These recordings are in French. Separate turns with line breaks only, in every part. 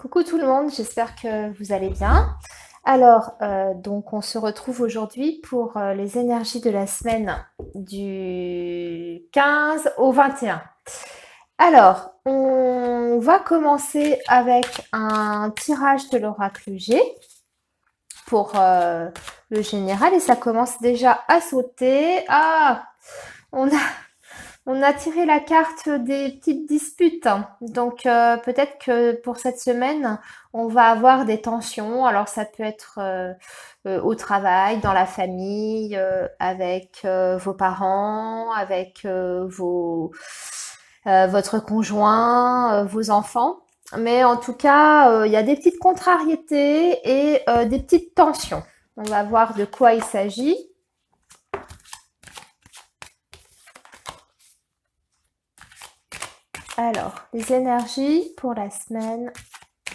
Coucou tout le monde, j'espère que vous allez bien. Alors, donc on se retrouve aujourd'hui pour les énergies de la semaine du 15 au 21. Alors, on va commencer avec un tirage de l'oracle G pour le général et ça commence déjà à sauter. Ah, on a on a tiré la carte des petites disputes. Donc peut-être que pour cette semaine, on va avoir des tensions. Alors ça peut être au travail, dans la famille, avec vos parents, avec votre conjoint, vos enfants. Mais en tout cas, il y a des petites contrariétés et des petites tensions. On va voir de quoi il s'agit. Alors, les énergies pour la semaine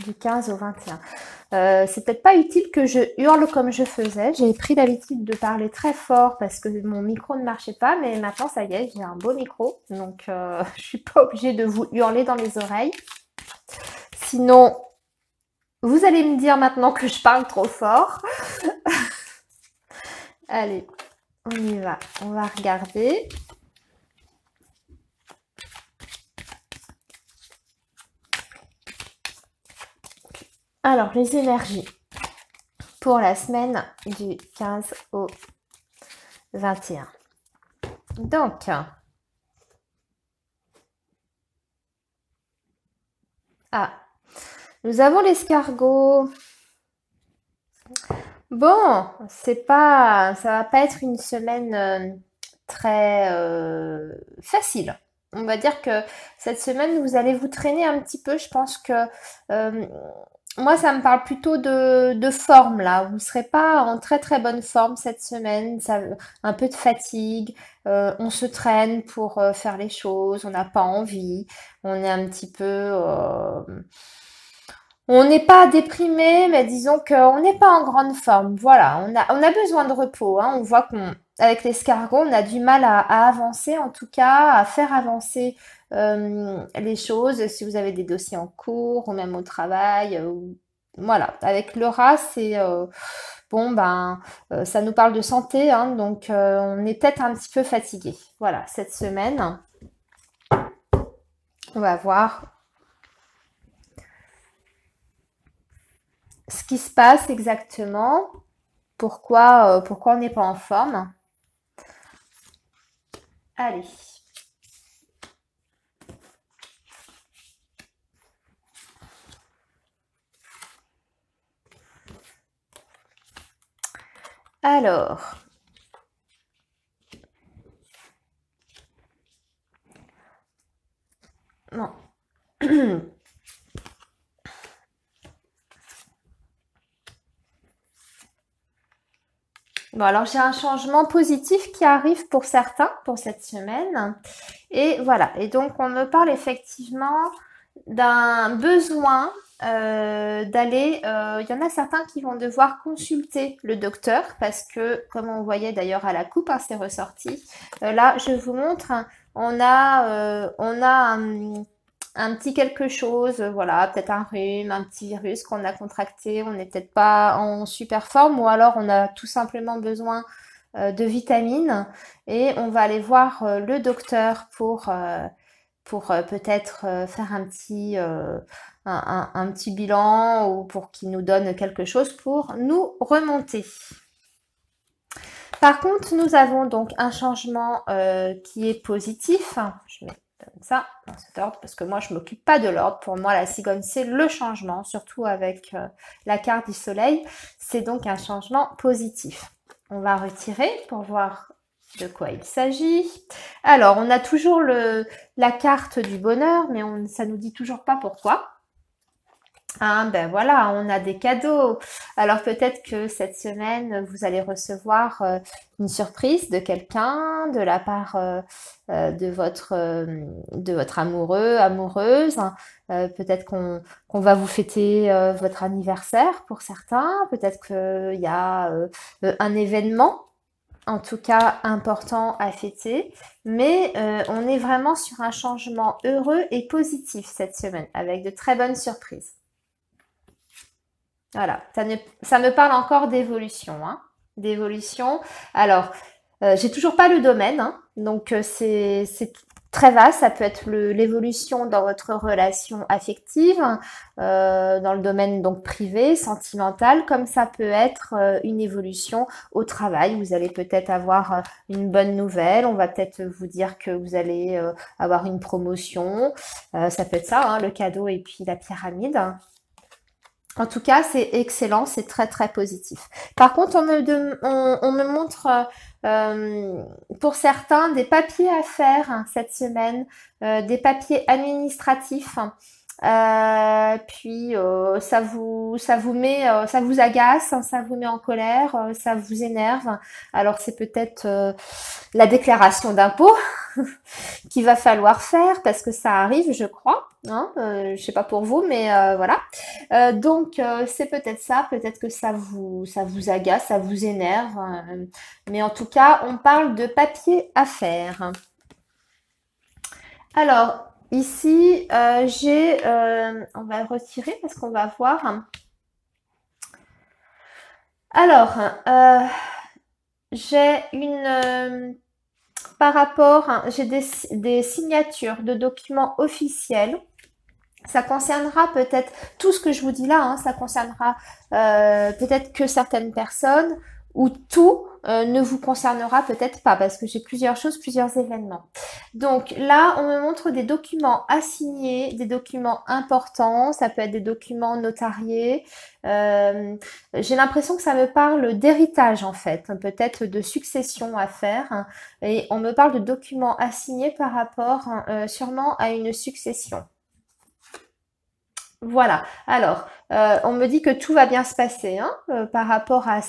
du 15 au 21. C'est peut-être pas utile que je hurle comme je faisais. J'ai pris l'habitude de parler très fort parce que mon micro ne marchait pas, mais maintenant ça y est, j'ai un beau micro, donc je suis pas obligée de vous hurler dans les oreilles. Sinon, vous allez me dire maintenant que je parle trop fort. Allez, on y va. On va regarder. Alors, les énergies pour la semaine du 15 au 21. Donc, nous avons l'escargot. Bon, ça va pas être une semaine très facile. On va dire que cette semaine, vous allez vous traîner un petit peu. Je pense que moi, ça me parle plutôt de forme là. Vous serez pas en très très bonne forme cette semaine. Un peu de fatigue. On se traîne pour faire les choses. On n'a pas envie. On est un petit peu. On n'est pas déprimé, mais disons qu'on n'est pas en grande forme. Voilà, on a besoin de repos. Hein. On voit avec l'escargot, on a du mal à avancer, en tout cas, à faire avancer les choses. Si vous avez des dossiers en cours ou même au travail, voilà. Avec le rat, c'est bon, ça nous parle de santé, hein, donc on est peut-être un petit peu fatigué. Voilà, cette semaine, on va voir ce qui se passe exactement, pourquoi on n'est pas en forme. Allez. Alors. Non. Bon, alors j'ai un changement positif qui arrive pour certains pour cette semaine. Et voilà. Et donc, on me parle effectivement d'un besoin d'aller. Il y en a certains qui vont devoir consulter le docteur parce que, comme on voyait d'ailleurs à la coupe, hein, c'est ressorti. Là, je vous montre. Hein, on a un petit quelque chose, voilà, peut-être un rhume, un petit virus qu'on a contracté, on n'est peut-être pas en super forme ou alors on a tout simplement besoin de vitamines et on va aller voir le docteur pour peut-être faire un petit bilan ou pour qu'il nous donne quelque chose pour nous remonter. Par contre, nous avons donc un changement qui est positif. Je mets comme ça, dans cet ordre, parce que moi, je m'occupe pas de l'ordre. Pour moi, la cigogne, c'est le changement, surtout avec la carte du soleil. C'est donc un changement positif. On va retirer pour voir de quoi il s'agit. Alors, on a toujours la carte du bonheur, mais ça nous dit toujours pas pourquoi. Ah ben voilà, on a des cadeaux. Alors peut-être que cette semaine, vous allez recevoir une surprise de quelqu'un, de la part de votre amoureux, amoureuse. Peut-être qu'on va vous fêter votre anniversaire pour certains. Peut-être qu'il y a un événement, en tout cas important à fêter. Mais on est vraiment sur un changement heureux et positif cette semaine, avec de très bonnes surprises. Voilà, ça me parle encore d'évolution, hein, d'évolution. Alors, j'ai toujours pas le domaine, hein, donc c'est très vaste. Ça peut être l'évolution dans votre relation affective, dans le domaine donc privé, sentimental, comme ça peut être une évolution au travail. Vous allez peut-être avoir une bonne nouvelle. On va peut-être vous dire que vous allez avoir une promotion. Ça peut être ça, hein, le cadeau et puis la pyramide. En tout cas, c'est excellent, c'est très très positif. Par contre, on me montre pour certains des papiers à faire hein, cette semaine, des papiers administratifs. Puis ça vous met, ça vous agace, hein, ça vous met en colère, ça vous énerve. Alors c'est peut-être la déclaration d'impôt qu'il va falloir faire parce que ça arrive, je crois. Hein, je sais pas pour vous, mais voilà. Donc c'est peut-être ça, peut-être que ça vous agace, ça vous énerve. Mais en tout cas, on parle de papier à faire. Alors ici, on va le retirer parce qu'on va voir. Alors, j'ai par rapport, hein, j'ai des signatures de documents officiels. Ça concernera peut-être tout ce que je vous dis là, hein, ça concernera peut-être que certaines personnes ou tout ne vous concernera peut-être pas parce que j'ai plusieurs choses, plusieurs événements. Donc là, on me montre des documents à signer, des documents importants, ça peut être des documents notariés. J'ai l'impression que ça me parle d'héritage en fait, peut-être de succession à faire. Hein, et on me parle de documents à signer par rapport sûrement à une succession. Voilà. Alors, on me dit que tout va bien se passer hein, par rapport à à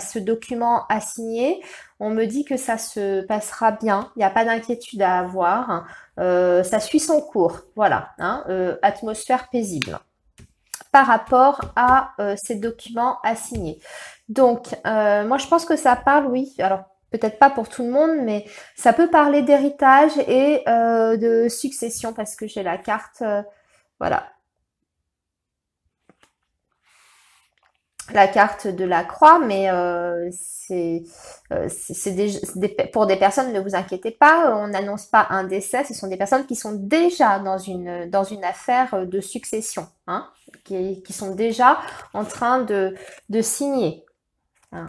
ce document à signer. On me dit que ça se passera bien. Il n'y a pas d'inquiétude à avoir. Hein. Ça suit son cours. Voilà. Hein, atmosphère paisible. Par rapport à ces documents à signer. Donc, moi, je pense que ça parle, oui. Alors, peut-être pas pour tout le monde, mais ça peut parler d'héritage et de succession parce que j'ai la carte. Voilà. La carte de la croix, mais pour des personnes, ne vous inquiétez pas, on n'annonce pas un décès, ce sont des personnes qui sont déjà dans une affaire de succession, hein, qui sont déjà en train de signer. Hein.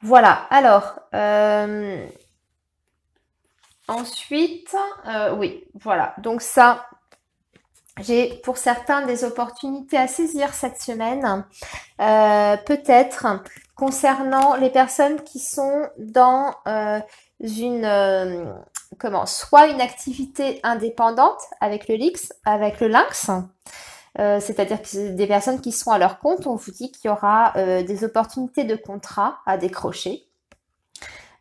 Voilà, alors, ensuite, oui, voilà, donc ça, j'ai pour certains des opportunités à saisir cette semaine, peut-être concernant les personnes qui sont dans soit une activité indépendante avec le lynx, c'est-à-dire que c'est des personnes qui sont à leur compte. On vous dit qu'il y aura des opportunités de contrat à décrocher.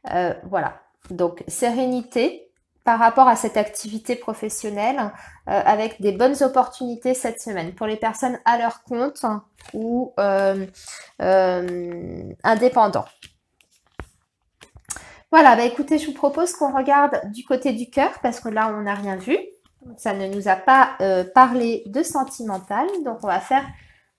Voilà. Donc sérénité par rapport à cette activité professionnelle avec des bonnes opportunités cette semaine pour les personnes à leur compte ou indépendants. Voilà, bah écoutez, je vous propose qu'on regarde du côté du cœur parce que là, on n'a rien vu. Ça ne nous a pas parlé de sentimental. Donc, on va faire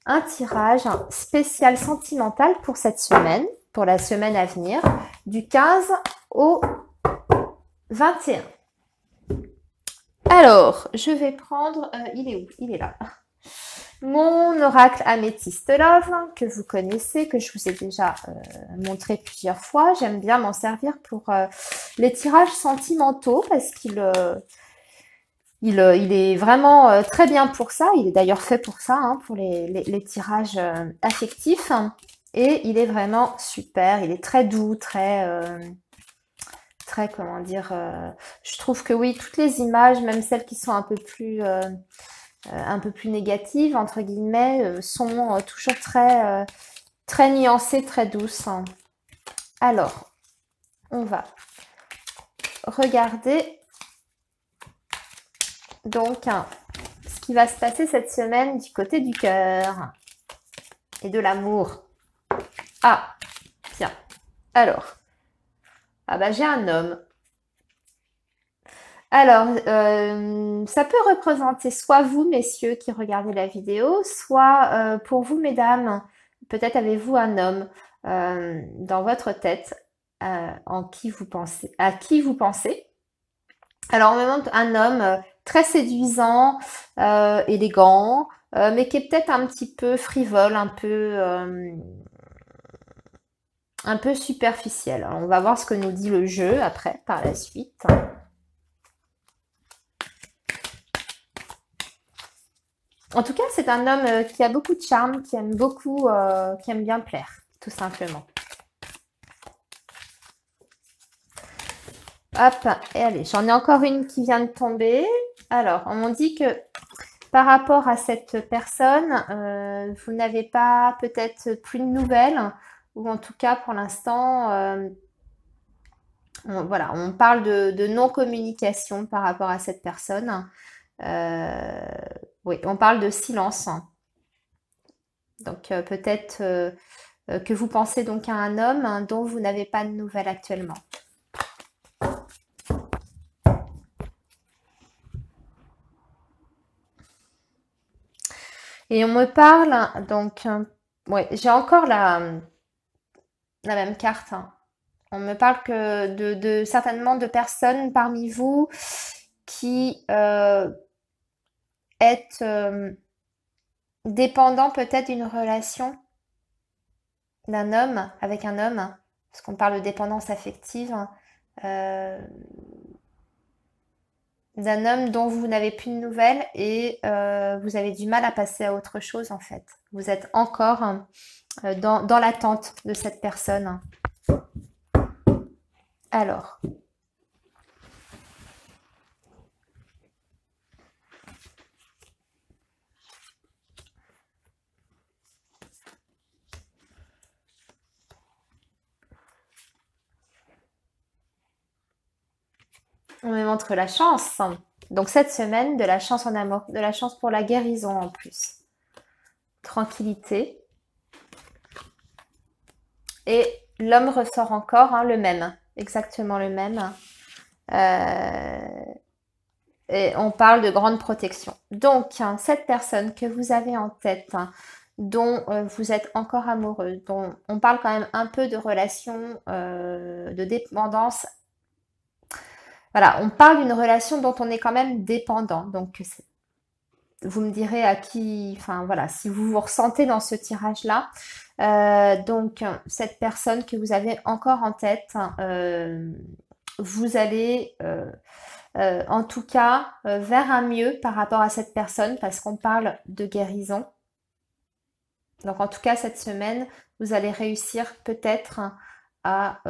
un tirage spécial sentimental pour cette semaine, pour la semaine à venir, du 15 au 21. Alors, je vais prendre... il est où? Il est là. Mon oracle Améthyste Love, que vous connaissez, que je vous ai déjà montré plusieurs fois. J'aime bien m'en servir pour les tirages sentimentaux parce qu'il il est vraiment très bien pour ça. Il est d'ailleurs fait pour ça, hein, pour les tirages affectifs. Et il est vraiment super. Il est très doux, très, comment dire, je trouve que oui, toutes les images, même celles qui sont un peu plus négatives, entre guillemets, sont toujours très nuancées, très douces. Alors, on va regarder donc ce qui va se passer cette semaine du côté du cœur et de l'amour. Ah, tiens, alors, ah bah j'ai un homme. Alors, ça peut représenter soit vous, messieurs, qui regardez la vidéo, soit pour vous, mesdames, peut-être avez-vous un homme dans votre tête en qui vous pensez, à qui vous pensez. Alors, on me montre un homme très séduisant, élégant, mais qui est peut-être un petit peu frivole, un peu superficiel. Alors, on va voir ce que nous dit le jeu après, par la suite. En tout cas, c'est un homme qui a beaucoup de charme, qui aime beaucoup, qui aime bien plaire, tout simplement. Hop, et allez, j'en ai encore une qui vient de tomber. Alors, on m'a dit que par rapport à cette personne, vous n'avez pas peut-être plus de nouvelles, ou en tout cas pour l'instant, voilà, on parle de non-communication par rapport à cette personne. Oui, on parle de silence. Donc peut-être que vous pensez donc à un homme dont vous n'avez pas de nouvelles actuellement. Et on me parle, donc, ouais, j'ai encore la même carte. On me parle que certainement de personnes parmi vous qui êtes dépendant peut-être d'une relation d'un homme avec un homme, parce qu'on parle de dépendance affective, euh, d'un homme dont vous n'avez plus de nouvelles et vous avez du mal à passer à autre chose en fait. Vous êtes encore dans l'attente de cette personne. Alors, on me montre la chance. Donc cette semaine, de la chance en amour, de la chance pour la guérison en plus. Tranquillité. Et l'homme ressort encore, hein, le même, exactement le même. Et on parle de grande protection. Donc, hein, cette personne que vous avez en tête, hein, dont vous êtes encore amoureux, dont on parle quand même un peu de relation de dépendance. Voilà, on parle d'une relation dont on est quand même dépendant. Donc, vous me direz à qui, enfin voilà, si vous vous ressentez dans ce tirage-là. Donc, cette personne que vous avez encore en tête, vous allez, en tout cas, vers un mieux par rapport à cette personne, parce qu'on parle de guérison. Donc, en tout cas, cette semaine, vous allez réussir peut-être à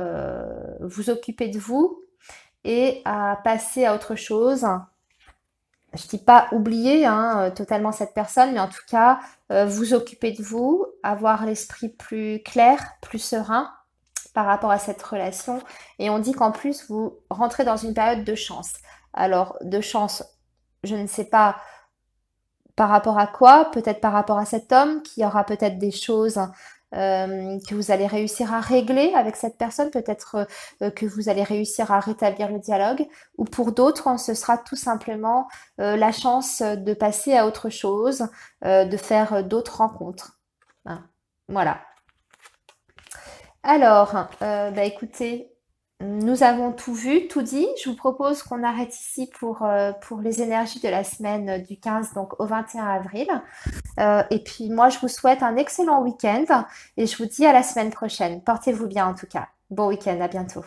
vous occuper de vous et à passer à autre chose. Je dis pas oublier hein, totalement cette personne, mais en tout cas, vous occuper de vous, avoir l'esprit plus clair, plus serein par rapport à cette relation. Et on dit qu'en plus, vous rentrez dans une période de chance. Alors, de chance, je ne sais pas par rapport à quoi, peut-être par rapport à cet homme qui aura peut-être des choses que vous allez réussir à régler avec cette personne, peut-être que vous allez réussir à rétablir le dialogue, ou pour d'autres, ce sera tout simplement la chance de passer à autre chose, de faire d'autres rencontres. Hein. Voilà. Alors, bah écoutez, nous avons tout vu, tout dit. Je vous propose qu'on arrête ici pour les énergies de la semaine du 15 donc au 21 avril. Et puis moi, je vous souhaite un excellent week-end et je vous dis à la semaine prochaine. Portez-vous bien en tout cas. Bon week-end, à bientôt.